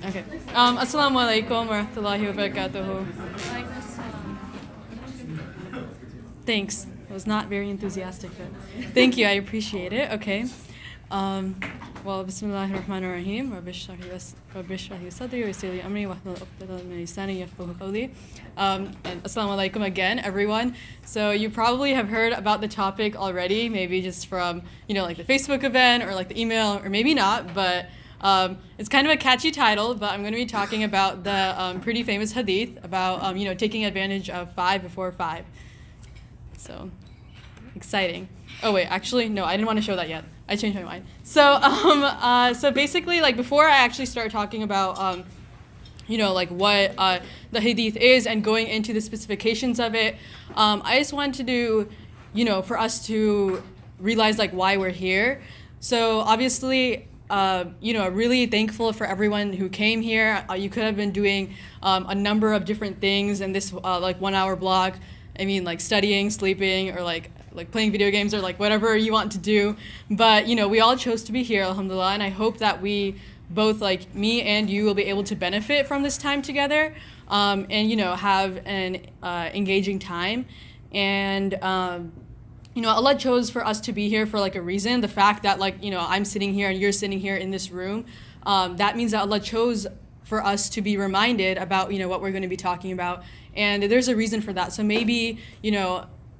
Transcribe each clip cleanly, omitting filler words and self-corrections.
Okay. Assalamu alaikum wa rahmatullahi wa barakatuhu. Thanks. I was not very enthusiastic, but thank you. I appreciate it. Okay. Well, Bismillahir Rahmanir Rahim. Rabbi shrah li sadri wa yassir li amri wahlul 'uqdatan min lisani yafqahu qawli. And assalamu alaikum again, everyone. So you probably have heard about the topic already, maybe just from, like the Facebook event or like the email, or maybe not, but it's kind of a catchy title, but I'm going to be talking about the pretty famous hadith about, taking advantage of 5 before 5. So, exciting. Oh wait, actually, no, I didn't want to show that yet. I changed my mind. So basically, like before I actually start talking about, what the hadith is and going into the specifications of it, I just want to do, for us to realize like why we're here. So obviously, really thankful for everyone who came here. You could have been doing a number of different things in this 1 hour block. I mean, like studying, sleeping, or like playing video games, or like whatever you want to do. But, we all chose to be here, alhamdulillah, and I hope that we both, like me and you, will be able to benefit from this time together, and, have an engaging time. And, Allah chose for us to be here for like a reason. The fact that I'm sitting here and you're sitting here in this room, that means that Allah chose for us to be reminded about, what we're going to be talking about. And there's a reason for that. So maybe,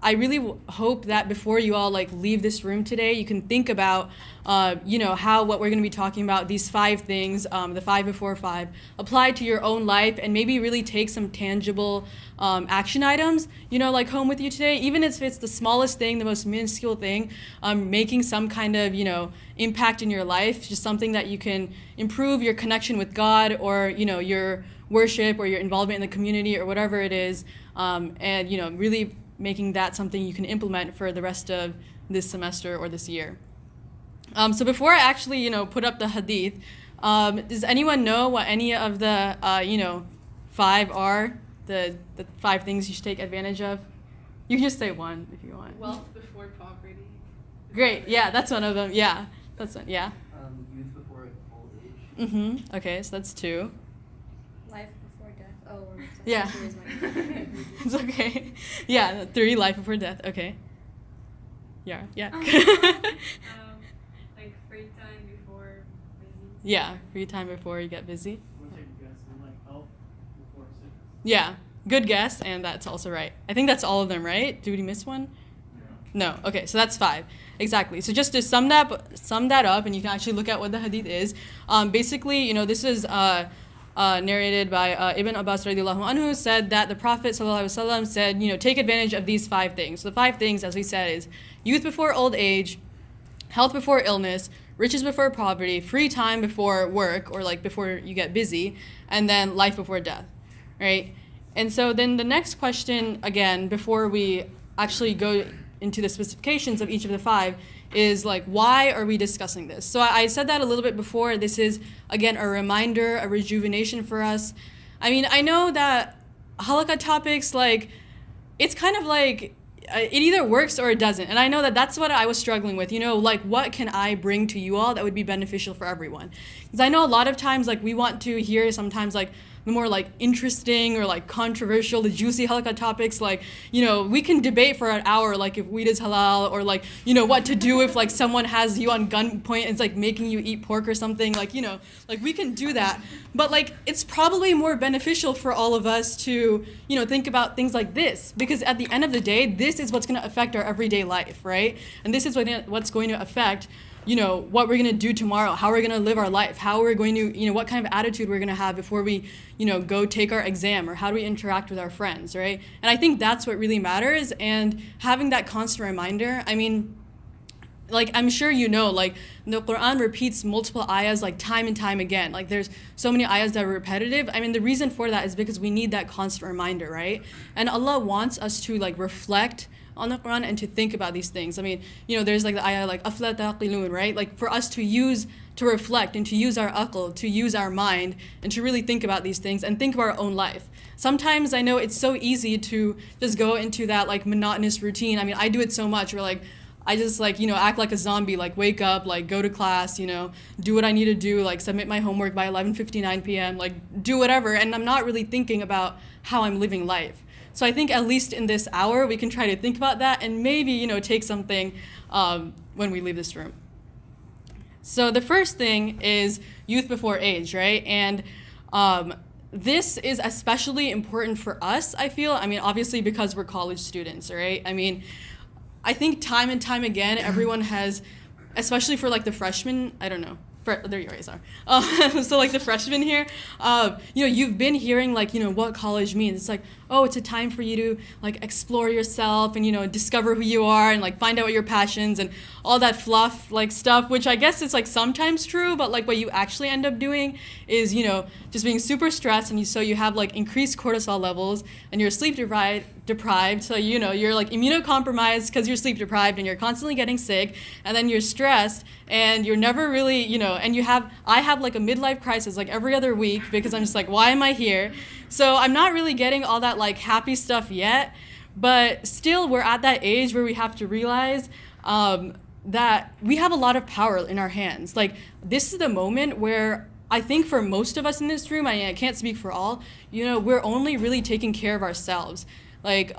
I really hope that before you all leave this room today, you can think about, how what we're going to be talking about, these 5 things, the 5 before 5, apply to your own life, and maybe really take some tangible action items, home with you today, even if it's the smallest thing, the most minuscule thing, making some kind of, impact in your life, just something that you can improve your connection with God, or, your worship, or your involvement in the community, or whatever it is, and, really making that something you can implement for the rest of this semester or this year. So before I actually, put up the hadith, does anyone know what any of the, 5 are? The 5 things you should take advantage of? You can just say one if you want. Wealth before poverty. Great, yeah, that's one of them. Yeah, that's one, yeah. Youth before old age. Okay, so that's 2. Life before death. Oh, sorry. Yeah. It's okay. Yeah, 3, life before death. Okay. Yeah. Like free time before busy. Yeah, free time before you get busy. We'll take a guess. And health before sickness. Yeah, good guess, and that's also right. I think that's all of them, right? Did we miss one? No. Okay, so that's 5. Exactly. So just to sum that up, and you can actually look at what the hadith is. Basically, this is narrated by Ibn Abbas radiallahu anhu, said that the Prophet sallallahu alaihi wasallam said, take advantage of these 5 things. So the 5 things, as we said, is youth before old age, health before illness, riches before poverty, free time before work, or before you get busy, and then life before death, right? And so then the next question, again, before we actually go into the specifications of each of the 5, is why are we discussing this? So I said that a little bit before. This is, again, a reminder, a rejuvenation for us. I mean, I know that Halaqah topics, it's kind of it either works or it doesn't. And I know that that's what I was struggling with, what can I bring to you all that would be beneficial for everyone? Because I know a lot of times, we want to hear sometimes, the more interesting or controversial, the juicy halaqah topics, we can debate for an hour, if weed is halal, or what to do if someone has you on gunpoint and it's making you eat pork or something, we can do that. But it's probably more beneficial for all of us to, think about things like this, because at the end of the day, this is what's going to affect our everyday life, right? And this is what's going to affect what we're going to do tomorrow, how we're going to live our life, how we're going to, what kind of attitude we're going to have before we, go take our exam, or how do we interact with our friends, right? And I think that's what really matters. And having that constant reminder, I mean, I'm sure the Quran repeats multiple ayahs time and time again. There's so many ayahs that are repetitive. I mean, the reason for that is because we need that constant reminder, right? And Allah wants us to reflect on the Quran and to think about these things. I mean, there's the ayah afla taqilun, right? For us to reflect and to use our aql, to use our mind, and to really think about these things and think of our own life. Sometimes I know it's so easy to just go into that monotonous routine. I mean, I do it so much. Where I just like, act like a zombie, like wake up, like go to class, do what I need to do, like submit my homework by 11:59 p.m., like do whatever. And I'm not really thinking about how I'm living life. So I think at least in this hour, we can try to think about that and maybe, take something when we leave this room. So the first thing is youth before age, right? And this is especially important for us, I feel. I mean, obviously because we're college students, right? I mean, I think time and time again, everyone has, especially for like the freshmen, I don't know. There you guys are. So like the freshmen here, you've been hearing like, what college means. It's like, oh, it's a time for you to like explore yourself and, discover who you are and like find out what your passions and all that fluff like stuff, which I guess it's like sometimes true, but like what you actually end up doing is, just being super stressed and so you have like increased cortisol levels and you're sleep deprived. So, you're like immunocompromised because you're sleep deprived and you're constantly getting sick and then you're stressed and you're never really, and I have like a midlife crisis like every other week because I'm just like, why am I here? So I'm not really getting all that like happy stuff yet, but still we're at that age where we have to realize that we have a lot of power in our hands. Like this is the moment where I think for most of us in this room, I can't speak for all, we're only really taking care of ourselves. Like,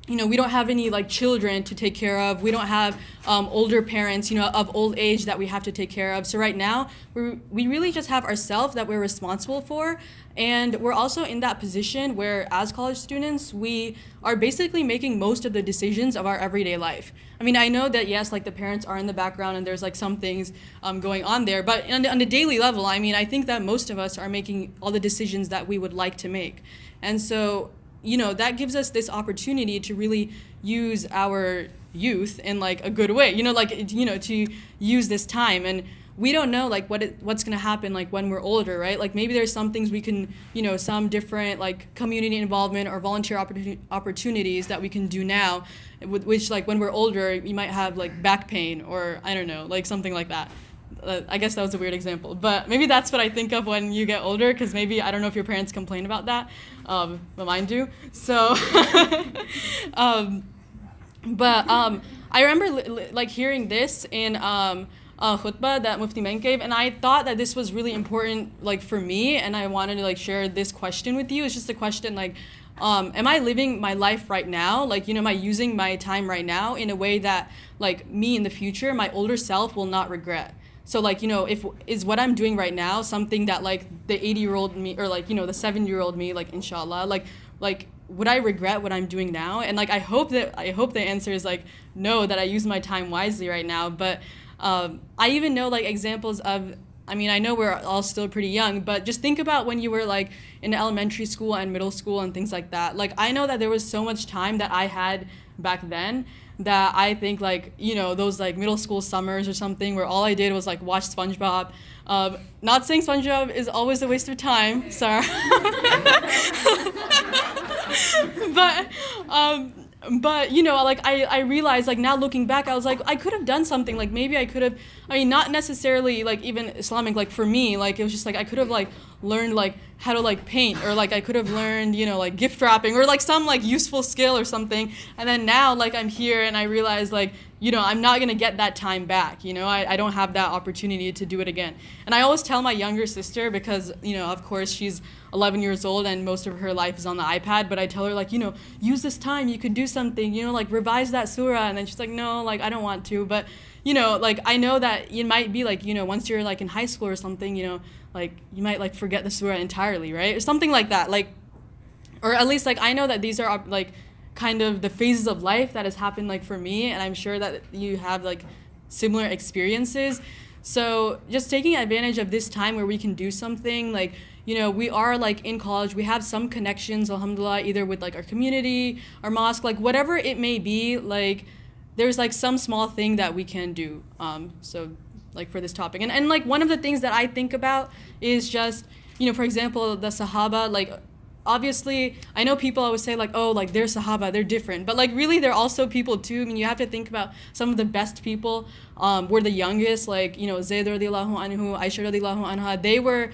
we don't have any like children to take care of. We don't have older parents, of old age that we have to take care of. So right now, we really just have ourselves that we're responsible for. And we're also in that position where as college students, we are basically making most of the decisions of our everyday life. I mean, I know that, yes, like the parents are in the background and there's like some things going on there. But on a daily level, I mean, I think that most of us are making all the decisions that we would like to make. And so, that gives us this opportunity to really use our youth in like a good way, to use this time. And we don't know like what's going to happen like when we're older, right? Like maybe there's some things we can, some different like community involvement or volunteer opportunities that we can do now, which like when we're older, you might have like back pain or I don't know, like something like that. I guess that was a weird example, but maybe that's what I think of when you get older, because maybe, I don't know if your parents complain about that, but mine do. So, I remember like hearing this in khutbah that Mufti Menk gave, and I thought that this was really important like for me, and I wanted to like share this question with you. It's just a question like, am I living my life right now? Like, am I using my time right now in a way that like me in the future, my older self will not regret? So like, is what I'm doing right now something that like the 80-year-old me or like, the 7-year-old me, like inshallah, like would I regret what I'm doing now? And like, I hope the answer is like, no, that I use my time wisely right now. But I even know like examples of, I mean, I know we're all still pretty young, but just think about when you were like in elementary school and middle school and things like that. Like, I know that there was so much time that I had back then that I think like, those like middle school summers or something where all I did was like watch SpongeBob. Not saying SpongeBob is always a waste of time, sorry. But like I realized like now looking back, I was like, I could have done something. Like maybe I could have, I mean, not necessarily like even Islamic, like for me, like it was just like I could have like learned like how to like paint, or like I could have learned, like gift wrapping or like some like useful skill or something. And then now like I'm here and I realize like, I'm not going to get that time back. I don't have that opportunity to do it again. And I always tell my younger sister because, of course she's 11 years old and most of her life is on the iPad, but I tell her like, use this time, you could do something, like revise that surah. And then she's like, no, like I don't want to. But, like I know that it might be like, once you're like in high school or something, like you might like forget the surah entirely, right? Or something like that. Like, or at least like I know that these are like kind of the phases of life that has happened like for me, and I'm sure that you have like similar experiences. So just taking advantage of this time where we can do something like, we are like in college, we have some connections, alhamdulillah, either with like our community, our mosque, like whatever it may be, like there's like some small thing that we can do. So like for this topic. And like one of the things that I think about is just, for example, the Sahaba, like obviously, I know people always say like, oh, like they're Sahaba, they're different. But like really, they're also people too. I mean, you have to think about some of the best people were the youngest, like, Zayd radiallahu anhu, Aisha radiallahu anha. They were,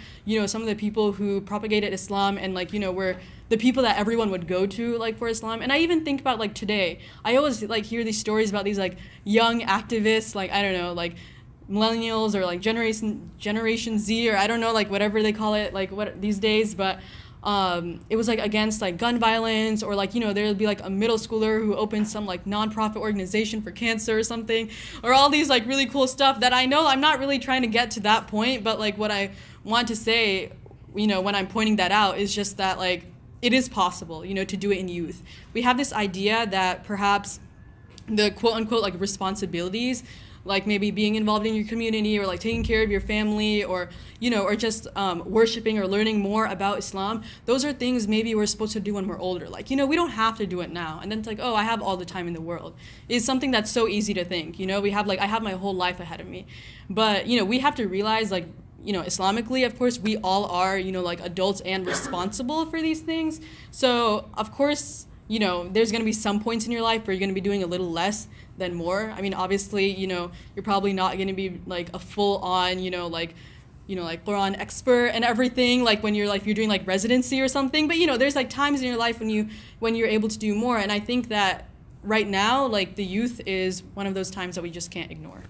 some of the people who propagated Islam and like, were the people that everyone would go to like for Islam. And I even think about like today, I always like hear these stories about these like young activists, like, I don't know, like millennials or like generation Z, or I don't know, like whatever they call it, like what these days, but it was like against like gun violence, or like, there'd be like a middle schooler who opened some like nonprofit organization for cancer or something, or all these like really cool stuff that I know I'm not really trying to get to that point, but like what I want to say, when I'm pointing that out is just that like it is possible, to do it in youth. We have this idea that perhaps the quote unquote like responsibilities, like maybe being involved in your community, or like taking care of your family, or or just worshiping or learning more about Islam, those are things maybe we're supposed to do when we're older. Like, we don't have to do it now. And then it's like, oh, I have all the time in the world. It's something that's so easy to think. We have like, I have my whole life ahead of me. But we have to realize, like, Islamically, of course, we all are, like adults and responsible for these things. So of course, there's going to be some points in your life where you're going to be doing a little less than more. I mean, obviously, you're probably not going to be like a full on, like Quran expert and everything, like when you're doing like residency or something. But, there's like times in your life when you're able to do more. And I think that right now, like the youth is one of those times that we just can't ignore.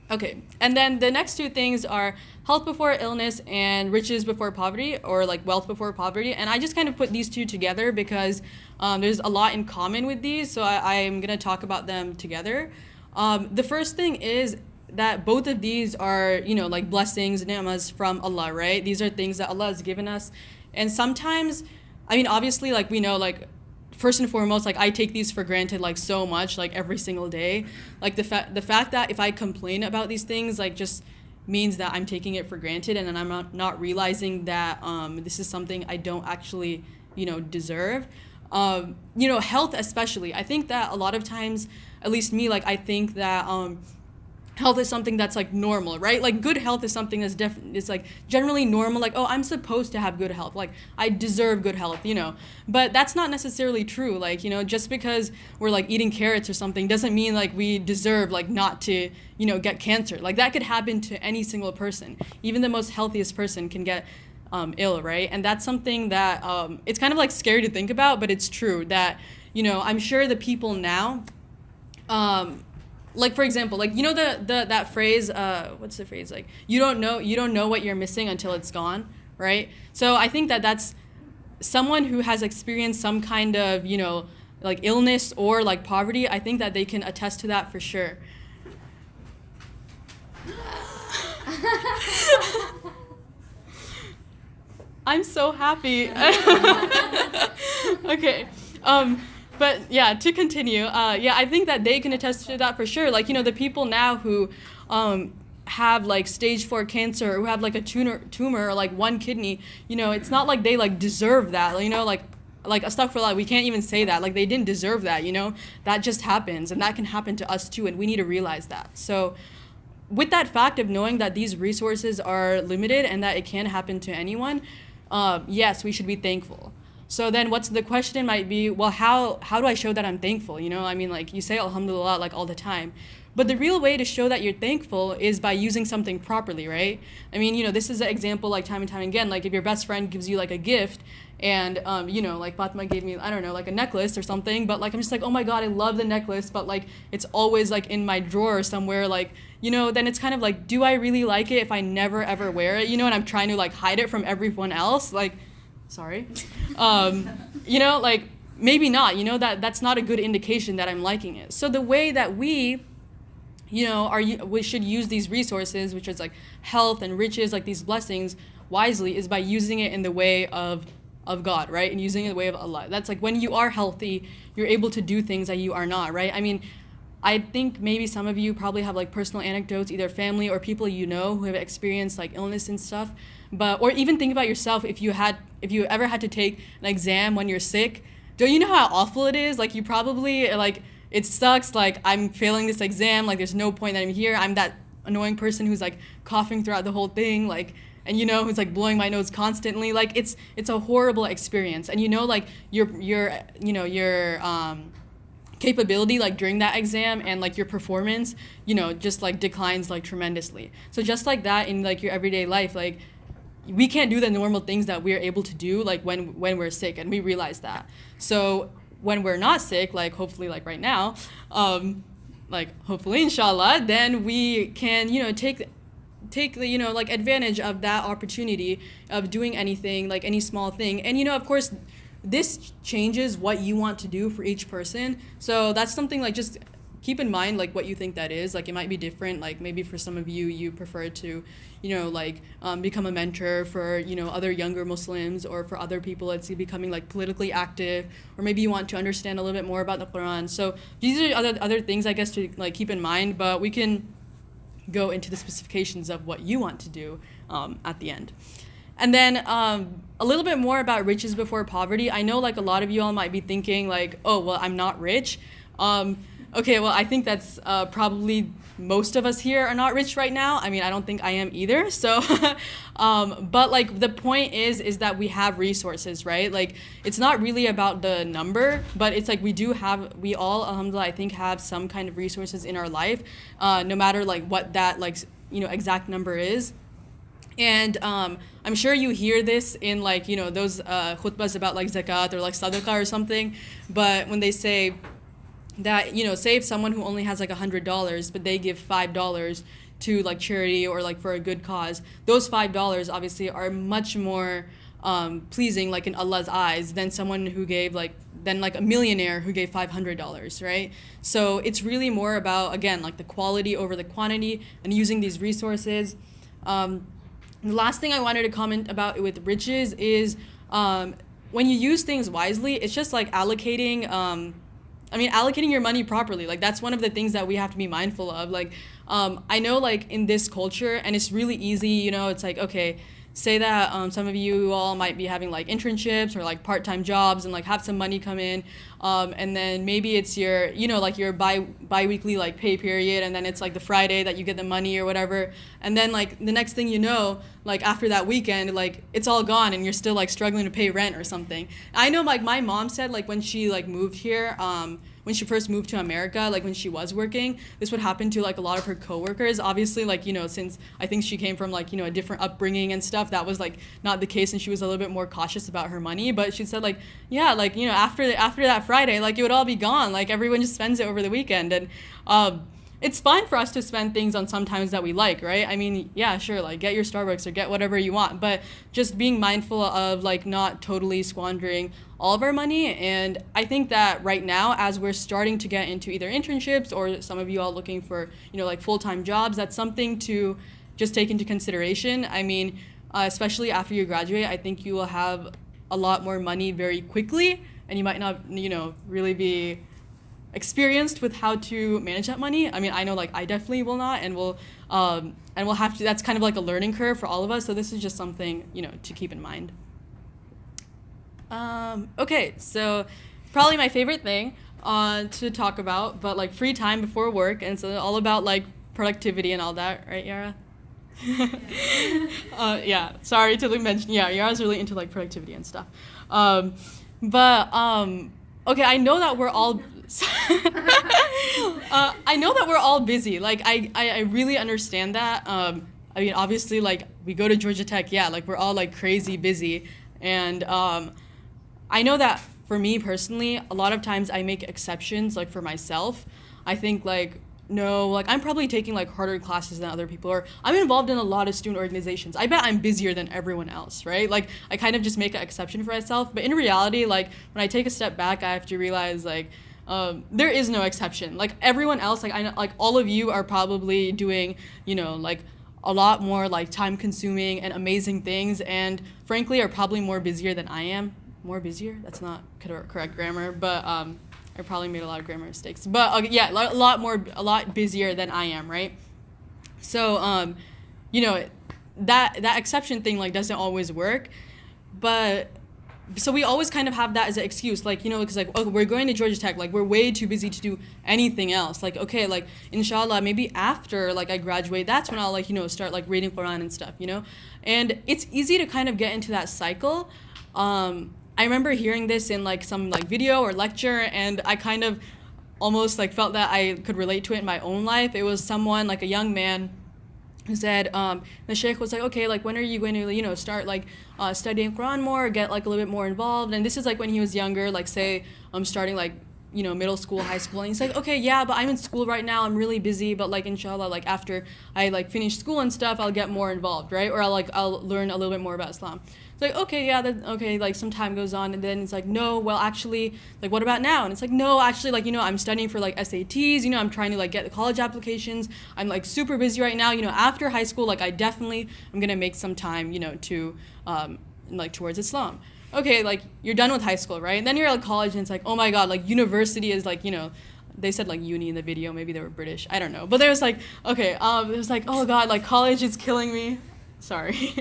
Okay, and then the next two things are health before illness and riches before poverty, or like wealth before poverty. And I just kind of put these two together because there's a lot in common with these, so I'm going to talk about them together. The first thing is that both of these are, like blessings, ni'mas from Allah, right? These are things that Allah has given us. And sometimes, I mean, obviously, like we know, like, first and foremost, like I take these for granted like so much, like every single day. Like the fact that if I complain about these things, like just means that I'm taking it for granted, and then I'm not realizing that this is something I don't actually, deserve. Health especially. I think that a lot of times, at least me, like I think that health is something that's like normal, right? Like good health is something that's it's like generally normal, like, oh, I'm supposed to have good health, like I deserve good health, but that's not necessarily true. Like, just because we're like eating carrots or something doesn't mean like we deserve like not to, get cancer. Like that could happen to any single person. Even the most healthiest person can get ill, right? And that's something that it's kind of like scary to think about, but it's true that, I'm sure the people now, like for example, like that phrase, what's the phrase, like you don't know what you're missing until it's gone, right? So I think that that's someone who has experienced some kind of like illness or like poverty. I think that they can attest to that for sure. I'm so happy. Okay. But yeah, to continue, I think that they can attest to that for sure. Like, the people now who have like stage 4 cancer, or who have like a tumor or like one kidney, it's not like they like deserve that, like astaghfirullah, we can't even say that. Like they didn't deserve that, that just happens, and that can happen to us too, and we need to realize that. So with that fact of knowing that these resources are limited and that it can happen to anyone, yes, we should be thankful. So then what's the question might be, well, how do I show that I'm thankful? I mean, like you say alhamdulillah like all the time. But the real way to show that you're thankful is by using something properly, right? I mean, this is an example like time and time again. Like if your best friend gives you like a gift and, like Fatima gave me, I don't know, like a necklace or something. But like I'm just like, oh my God, I love the necklace. But like it's always like in my drawer somewhere, like, then it's kind of like, do I really like it if I never ever wear it? And I'm trying to like hide it from everyone else. Like, sorry. Like maybe not, that's not a good indication that I'm liking it. So the way that we should use these resources, which is like health and riches, like these blessings wisely, is by using it in the way of God, right? And using it in the way of Allah. That's like when you are healthy, you're able to do things that you are not, right? I mean, I think maybe some of you probably have like personal anecdotes, either family or people who have experienced like illness and stuff. Or even think about yourself, if you ever had to take an exam when you're sick, don't you know how awful it is? Like you probably like, it sucks, like I'm failing this exam, like there's no point that I'm here, I'm that annoying person who's like coughing throughout the whole thing, like, and who's like blowing my nose constantly. Like it's a horrible experience, and like your capability like during that exam and like your performance just like declines like tremendously. So just like that in like your everyday life, like we can't do the normal things that we're able to do like when we're sick, and we realize that. So when we're not sick, like hopefully like right now, like hopefully inshallah, then we can take the like advantage of that opportunity of doing anything, like any small thing. And of course this changes what you want to do for each person. So that's something like just keep in mind like what you think that is. Like it might be different. Like maybe for some of you prefer to become a mentor for other younger Muslims, or for other people it's becoming like politically active, or maybe you want to understand a little bit more about the Quran. So these are other things I guess to like keep in mind, but we can go into the specifications of what you want to do at the end. And then a little bit more about riches before poverty. I know like a lot of you all might be thinking like, oh, well, I'm not rich. Okay, well, I think that's probably most of us here are not rich right now. I mean, I don't think I am either. So, but like the point is that we have resources, right? Like it's not really about the number, but it's like we all, alhamdulillah, I think have some kind of resources in our life, no matter like what that like, exact number is. And I'm sure you hear this in like, those khutbahs about like zakat or like sadaqah or something. But when they say that, say if someone who only has like $100, but they give $5 to like charity or like for a good cause, those $5 obviously are much more pleasing like in Allah's eyes than someone who gave like a millionaire who gave $500, right? So it's really more about, again, like the quality over the quantity and using these resources. The last thing I wanted to comment about with riches is when you use things wisely, it's just like allocating your money properly. Like that's one of the things that we have to be mindful of. Like I know like in this culture, and it's really easy, it's like, okay, say that some of you all might be having like internships or like part-time jobs and like have some money come in, and then maybe it's your like your bi-weekly like pay period, and then it's like the Friday that you get the money or whatever, and then like the next thing you know, like after that weekend, like it's all gone and you're still like struggling to pay rent or something. I know like my mom said like when she like moved here, when she first moved to America, like when she was working, this would happen to like a lot of her coworkers. Obviously, like, since I think she came from like, a different upbringing and stuff, that was like not the case, and she was a little bit more cautious about her money. But she said like, yeah, like, after that Friday, like it would all be gone. Like everyone just spends it over the weekend. And it's fine for us to spend things on sometimes that we like, right? I mean, yeah, sure, like get your Starbucks or get whatever you want, but just being mindful of like not totally squandering all of our money. And I think that right now, as we're starting to get into either internships or some of you all looking for, like full-time jobs, that's something to just take into consideration. I mean, especially after you graduate, I think you will have a lot more money very quickly, and you might not, really be experienced with how to manage that money. I mean, I know like I definitely will not, and we'll have to, that's kind of like a learning curve for all of us. So this is just something, to keep in mind. Okay, so probably my favorite thing to talk about, but like free time before work, and so all about like productivity and all that, right, Yara? Yeah, sorry to mention, yeah, Yara's really into like productivity and stuff. Okay, I know that we're all busy. Like I really understand that. I mean, obviously, like we go to Georgia Tech, yeah, like we're all like crazy busy, and I know that for me personally, a lot of times I make exceptions, like for myself. I think like, no, like I'm probably taking like harder classes than other people, or I'm involved in a lot of student organizations. I bet I'm busier than everyone else, right? Like I kind of just make an exception for myself. But in reality, like when I take a step back, I have to realize like there is no exception. Like everyone else, like I know, like all of you are probably doing, like a lot more like time consuming and amazing things, and frankly are probably more busier than I am. More busier? That's not correct grammar, but I probably made a lot of grammar mistakes. But yeah, a lot busier than I am, right? So that exception thing like doesn't always work, but so we always kind of have that as an excuse, like, because like, oh, we're going to Georgia Tech, like we're way too busy to do anything else. Like, okay, like inshallah, maybe after like I graduate, that's when I'll like, start like reading Quran and stuff, and it's easy to kind of get into that cycle. I remember hearing this in like some like video or lecture, and I kind of almost like felt that I could relate to it in my own life. It was someone, like a young man, who said, the sheikh was like, okay, like when are you going to, start like studying Quran more, get like a little bit more involved? And this is like when he was younger, like say starting like, middle school, high school. And he's like, okay, yeah, but I'm in school right now, I'm really busy, but like inshallah, like after I like finish school and stuff, I'll get more involved, right? Or I'll learn a little bit more about Islam. It's like, okay, yeah, okay, like some time goes on, and then it's like, no, well, actually, like, what about now? And it's like, no, actually, like, I'm studying for like SATs, I'm trying to like get the college applications. I'm like super busy right now, after high school, like I definitely am gonna make some time, to like towards Islam. Okay, like you're done with high school, right? And then you're at college, and it's like, oh my God, like university is like, they said like uni in the video, maybe they were British, I don't know. But there was like, okay, it was like, oh God, like college is killing me. Sorry.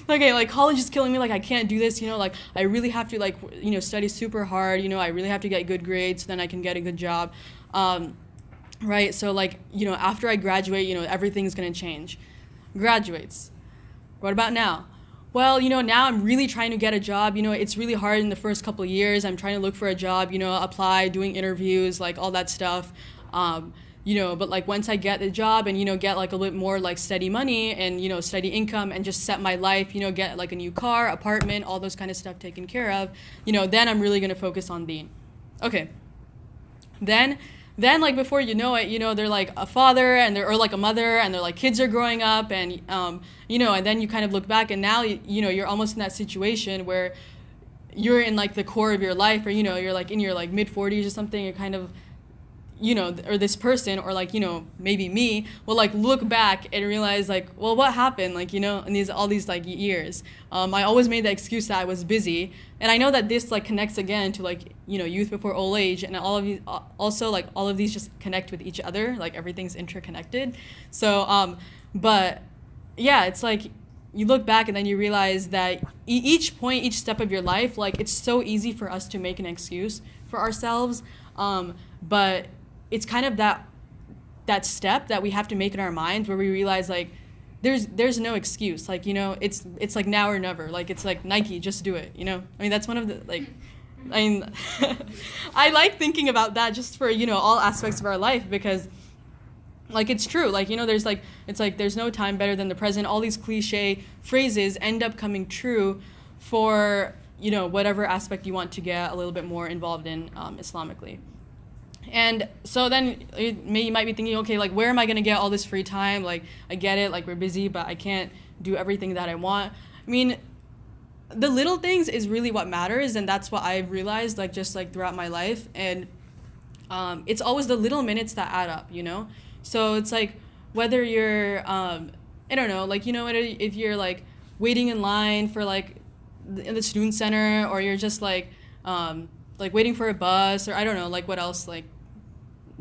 Okay, like college is killing me, like I can't do this, like I really have to like, study super hard, I really have to get good grades so then I can get a good job. Right, so like, after I graduate, everything's gonna change. Graduates. What about now? Well, now I'm really trying to get a job. It's really hard in the first couple of years. I'm trying to look for a job, apply, doing interviews, like all that stuff. But like once I get the job and, get like a bit more like steady money and, steady income and just set my life, get like a new car, apartment, all those kind of stuff taken care of, then I'm really going to focus on deen. Okay. Then like before you know it, they're like a father or like a mother and their like kids are growing up and, and then you kind of look back and now, you're almost in that situation where you're in like the core of your life or, you're like in your like mid 40s or something, you're kind of, or this person or like, maybe me will like look back and realize like, well, what happened? Like, in all these like years, I always made the excuse that I was busy. And I know that this like connects again to like, youth before old age and all of these, also like all of these just connect with each other, like everything's interconnected. So, but yeah, it's like you look back and then you realize that each step of your life, like it's so easy for us to make an excuse for ourselves. But it's kind of that step that we have to make in our minds where we realize like there's no excuse, like it's like now or never, like it's like Nike, just do it, I mean that's one of the like I like thinking about that just for all aspects of our life because like it's true, like there's like it's like there's no time better than the present. All these cliche phrases end up coming true for whatever aspect you want to get a little bit more involved in Islamically. And so then you might be thinking, okay, like where am I going to get all this free time? Like I get it, like we're busy, but I can't do everything that I want. I mean, the little things is really what matters, and that's what I've realized like just like throughout my life. And it's always the little minutes that add up, So it's like whether you're I don't know, like if you're like waiting in line for like in the student center, or you're just like waiting for a bus, or I don't know, like what else, like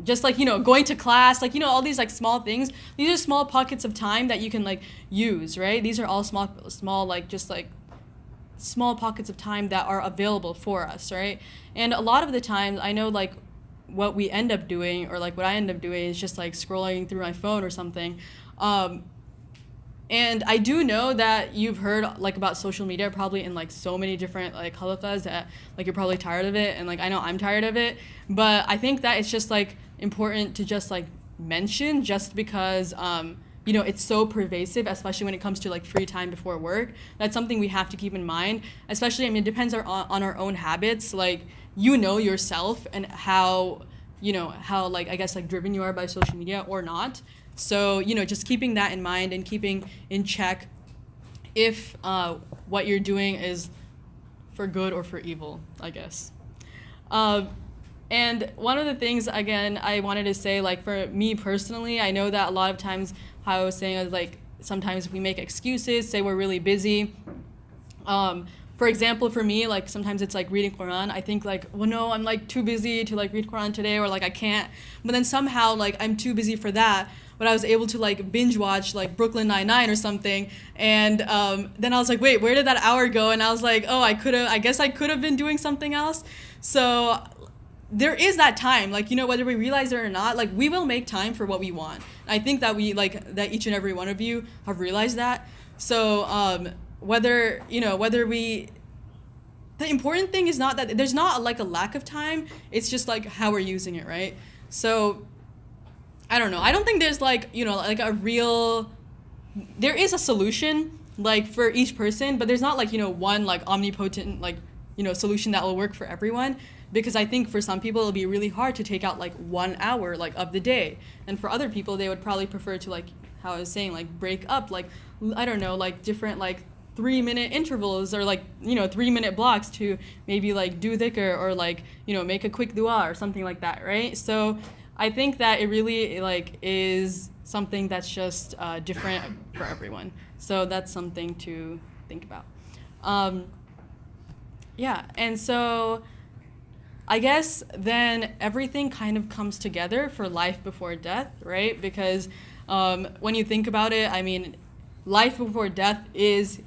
just like going to class, like all these like small things. These are small pockets of time that you can like use, right? These are all small like just like small pockets of time that are available for us, right? And a lot of the times I know like what we end up doing, or like what I end up doing, is just like scrolling through my phone or something. And I do know that you've heard like about social media probably in like so many different like halaqas that like you're probably tired of it, and like I know I'm tired of it, but I think that it's just like important to just like mention, just because it's so pervasive, especially when it comes to like free time before work. That's something we have to keep in mind, especially, I mean, it depends on our own habits, like yourself and how like I guess like driven you are by social media or not. So, just keeping that in mind and keeping in check if what you're doing is for good or for evil, I guess. And one of the things, again, I wanted to say, like for me personally, I know that a lot of times, how I was saying, is like sometimes we make excuses, say we're really busy. For example, for me, like sometimes it's like reading Quran. I think like, well, no, I'm like too busy to like read Quran today, or like I can't. But then somehow like I'm too busy for that. when I was able to like binge watch like Brooklyn Nine-Nine or something, and then I was like, wait, where did that hour go? And I was like, oh, I guess I could have been doing something else. So there is that time, like, whether we realize it or not, like, we will make time for what we want. I think that that each and every one of you have realized that. So whether we, the important thing is not that there's not like a lack of time, it's just like how we're using it, right? So I don't know. I don't think there's like, like a real, there is a solution like for each person, but there's not like, one like omnipotent like, solution that will work for everyone. Because I think for some people it'll be really hard to take out like 1 hour like of the day, and for other people they would probably prefer to, like how I was saying, like break up like, I don't know, like different like 3-minute intervals, or like 3-minute blocks to maybe like do dhikr, or like make a quick dua or something like that, right? So I think that it really like is something that's just different for everyone. So that's something to think about. Yeah, and so I guess then everything kind of comes together for life before death, right? Because when you think about it, I mean, life before death is,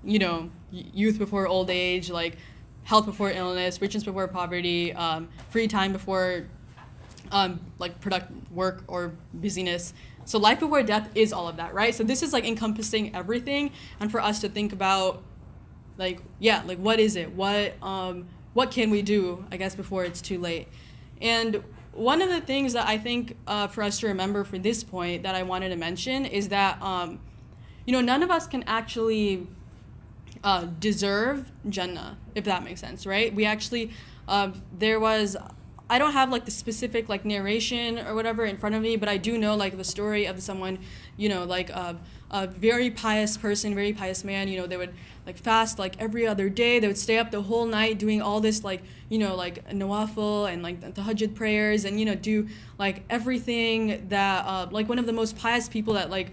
youth before old age, like health before illness, riches before poverty, free time before like productive work or busyness. So life before death is all of that, right? So this is like encompassing everything, and for us to think about, like, yeah, like what is it? What can we do, I guess, before it's too late? And one of the things that I think for us to remember for this point that I wanted to mention is that, none of us can actually deserve Jannah, if that makes sense, right? We actually, I don't have like the specific like narration or whatever in front of me, but I do know like the story of someone, like a very pious person, very pious man, they would like fast like every other day. They would stay up the whole night doing all this like, like nawafil and like the tahajjud prayers, and, do like everything that, like one of the most pious people that like,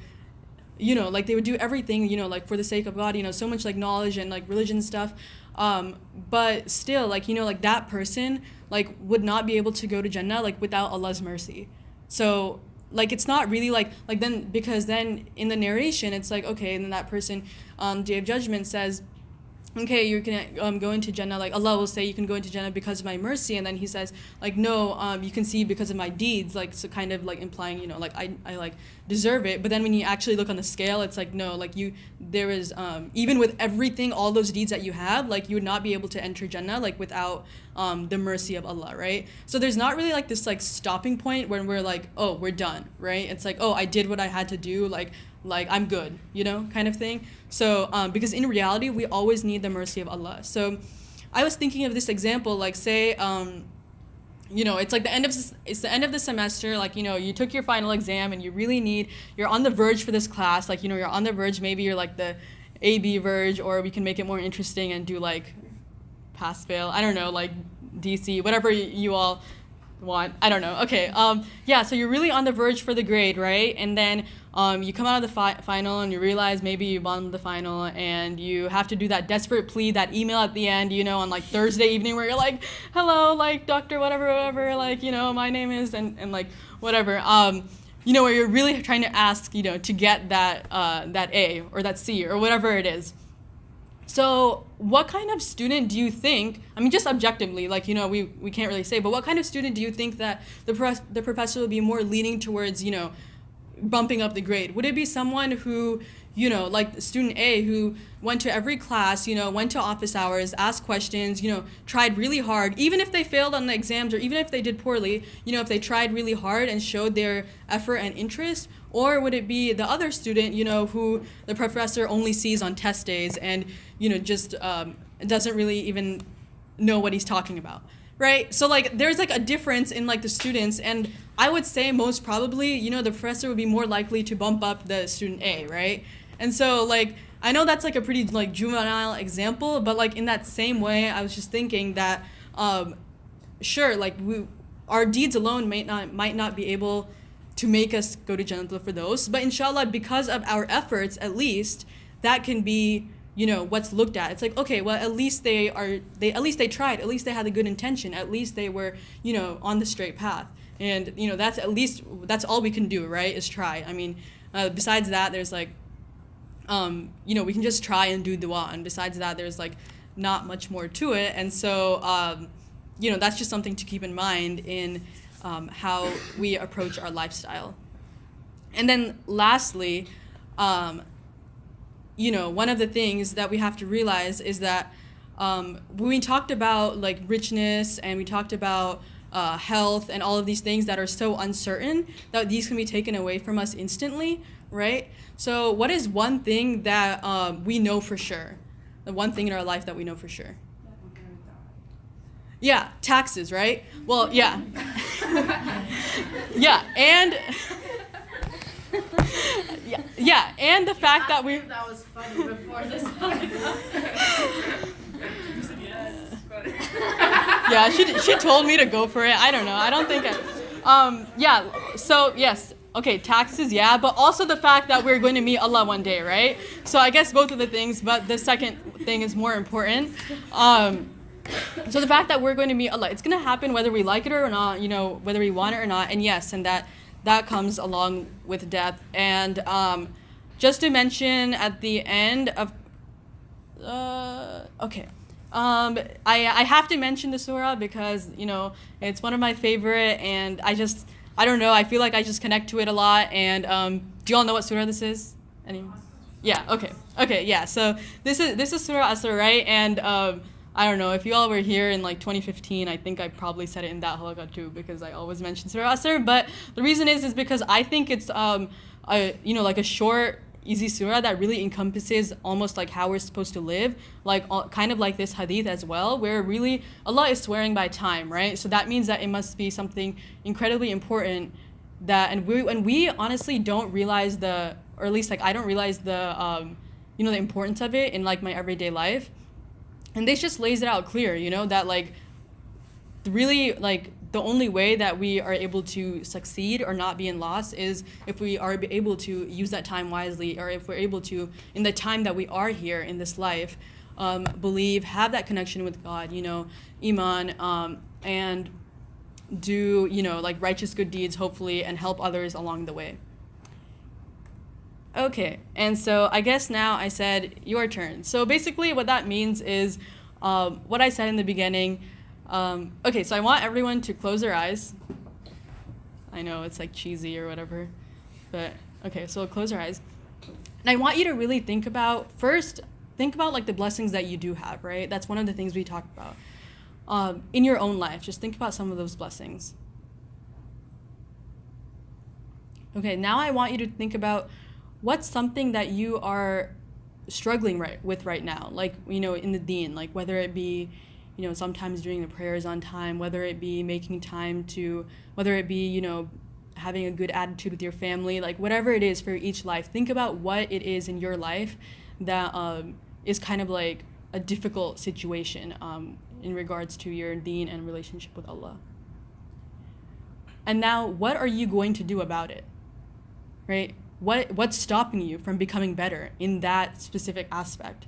like they would do everything, like for the sake of God, so much like knowledge and like religion stuff. But still like, like that person like would not be able to go to Jannah like without Allah's mercy. So like it's not really like then, because then in the narration it's like, okay, and then that person Day of Judgment says, okay, you can go into Jannah, like Allah will say you can go into Jannah because of my mercy, and then he says like, no, you can see because of my deeds, like, so kind of like implying, like I like deserve it. But then when you actually look on the scale, it's like, no, like there is even with everything, all those deeds that you have, like you would not be able to enter Jannah like without the mercy of Allah, right? So there's not really like this like stopping point when we're like, oh, we're done, right? It's like, oh, I did what I had to do, like I'm good, kind of thing. So because in reality we always need the mercy of Allah. So I was thinking of this example, like say it's like the end of the semester, like you took your final exam and you're on the verge for this class, like you're on the verge, maybe you're like the AB verge, or we can make it more interesting and do like pass fail, I don't know, like DC, whatever you all want, I don't know. Okay, yeah, so you're really on the verge for the grade, right? And then you come out of the final and you realize maybe you bombed the final, and you have to do that desperate plea, that email at the end, on like Thursday evening, where you're like, hello, like doctor, whatever, like, my name is, and like whatever, where you're really trying to ask, to get that A or that C or whatever it is. So what kind of student do you think, I mean, just objectively, like, we can't really say, but what kind of student do you think that the professor will be more leaning towards, bumping up the grade? Would it be someone who, like student A, who went to every class, went to office hours, asked questions, tried really hard, even if they failed on the exams, or even if they did poorly, if they tried really hard and showed their effort and interest? Or would it be the other student, who the professor only sees on test days and, just doesn't really even know what he's talking about, right? So like there's like a difference in like the students, and I would say most probably, the professor would be more likely to bump up the student A, right? And so like, I know that's like a pretty like juvenile example, but like in that same way, I was just thinking that, sure, like our deeds alone might not be able to make us go to Jannah for those, but inshallah, because of our efforts, at least that can be, what's looked at. It's like, okay, well, at least they tried, at least they had a good intention, at least they were, on the straight path. And, that's all we can do, right, is try. I mean, besides that, there's like, we can just try and do dua. And besides that, there's like not much more to it. And so, that's just something to keep in mind in how we approach our lifestyle. And then lastly, one of the things that we have to realize is that when we talked about like richness and we talked about health and all of these things that are so uncertain, that these can be taken away from us instantly, right? So what is one thing that we know for sure? The one thing in our life that we know for sure? Yeah, taxes, right? Well, yeah. Yeah, and yeah, and the fact that we... That was funny before this happened. You said yes. Yeah, she told me to go for it. I don't know. I don't think so yes. Okay, taxes, yeah, but also the fact that we're going to meet Allah one day, right? So I guess both of the things, but the second thing is more important. So the fact that we're going to meet Allah, it's going to happen whether we like it or not, whether we want it or not. And yes, and that comes along with death. And just to mention at the end of, I have to mention the surah because, it's one of my favorite, and I don't know, I feel like I just connect to it a lot. And do you all know what surah this is? Anyone? Yeah, okay, yeah. So this is Surah Asr, right? And I don't know, if you all were here in like 2015, I think I probably said it in that halaqah too, because I always mention Surah Asr. But the reason is because I think it's like a short, easy surah that really encompasses almost like how we're supposed to live, like kind of like this hadith as well, where really Allah is swearing by time, right? So that means that it must be something incredibly important and we honestly don't realize or at least like I don't realize the importance of it in like my everyday life. And this just lays it out clear, that like really like the only way that we are able to succeed or not be in loss is if we are able to use that time wisely, or if we're able to, in the time that we are here in this life, believe, have that connection with God, Iman, and do, like righteous good deeds, hopefully, and help others along the way. Okay, and so I guess now I said your turn. So basically what that means is what I said in the beginning. Okay, so I want everyone to close their eyes. I know it's like cheesy or whatever, but okay, so close your eyes. And I want you to really think about like the blessings that you do have, right? That's one of the things we talked about. In your own life, just think about some of those blessings. Okay, now I want you to think about what's something that you are struggling with right now, like, in the deen, like whether it be, sometimes doing the prayers on time, whether it be making time whether it be, having a good attitude with your family, like whatever it is for each life, think about what it is in your life that is kind of like a difficult situation in regards to your deen and relationship with Allah. And now, what are you going to do about it, right? What's stopping you from becoming better in that specific aspect?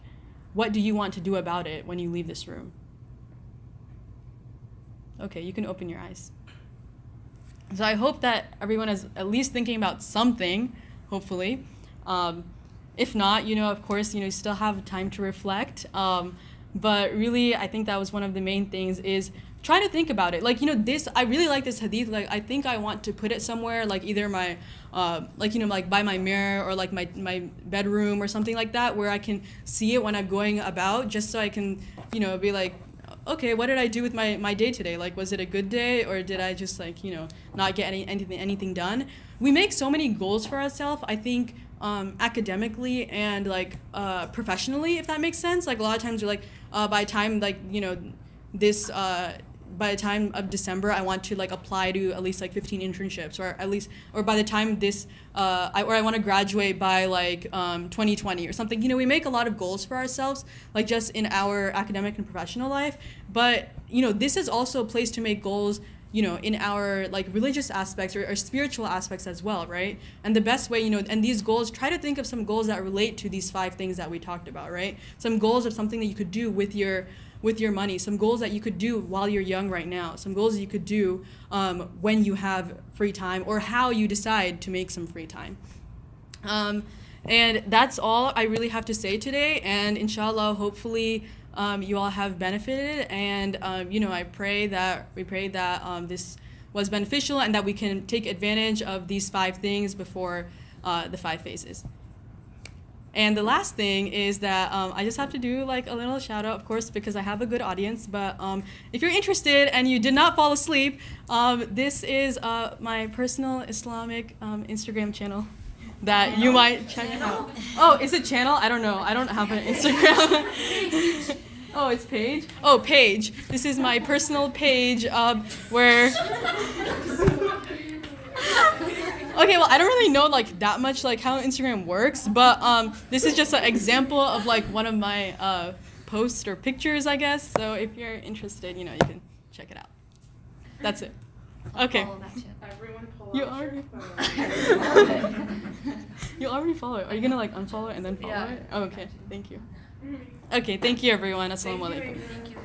What do you want to do about it when you leave this room? Okay, you can open your eyes. So I hope that everyone is at least thinking about something, hopefully. If not, of course, you still have time to reflect. But really, I think that was one of the main things is try to think about it. Like, I really like this hadith. Like, I think I want to put it somewhere, like either my, like by my mirror or like my bedroom or something like that, where I can see it when I'm going about, just so I can, be like, okay, what did I do with my day today? Like, was it a good day, or did I just like, not get anything done? We make so many goals for ourselves, I think, academically and like professionally, if that makes sense. Like a lot of times we're like, by the time like, this by the time of December, I want to like apply to at least like 15 internships, or by the time this, I want to graduate by like 2020 or something. We make a lot of goals for ourselves, like just in our academic and professional life. But this is also a place to make goals in our like religious aspects or spiritual aspects as well, right? And the best way, and these goals, try to think of some goals that relate to these 5 things that we talked about, right? Some goals of something that you could do with your money, some goals that you could do while you're young right now, some goals that you could do when you have free time, or how you decide to make some free time. And that's all I really have to say today, and inshallah, hopefully you all have benefited, and we pray that this was beneficial and that we can take advantage of these 5 things before the 5 phases. And the last thing is that I just have to do like a little shout out, of course, because I have a good audience. But if you're interested and you did not fall asleep, this is my personal Islamic Instagram channel that you might check out. Oh, is it channel? I don't know. I don't have an Instagram. Oh, it's page? Oh, page. This is my personal page where... Okay, well, I don't really know like that much like how Instagram works, but this is just an example of like one of my posts or pictures, I guess. So if you're interested, you can check it out. That's it. Okay. Everyone pull You out already your phone. You already follow it. Are you gonna like unfollow it and then follow Yeah. it? Oh, okay. Thank you. Okay, thank you everyone. Assalamu alaikum. Thank you.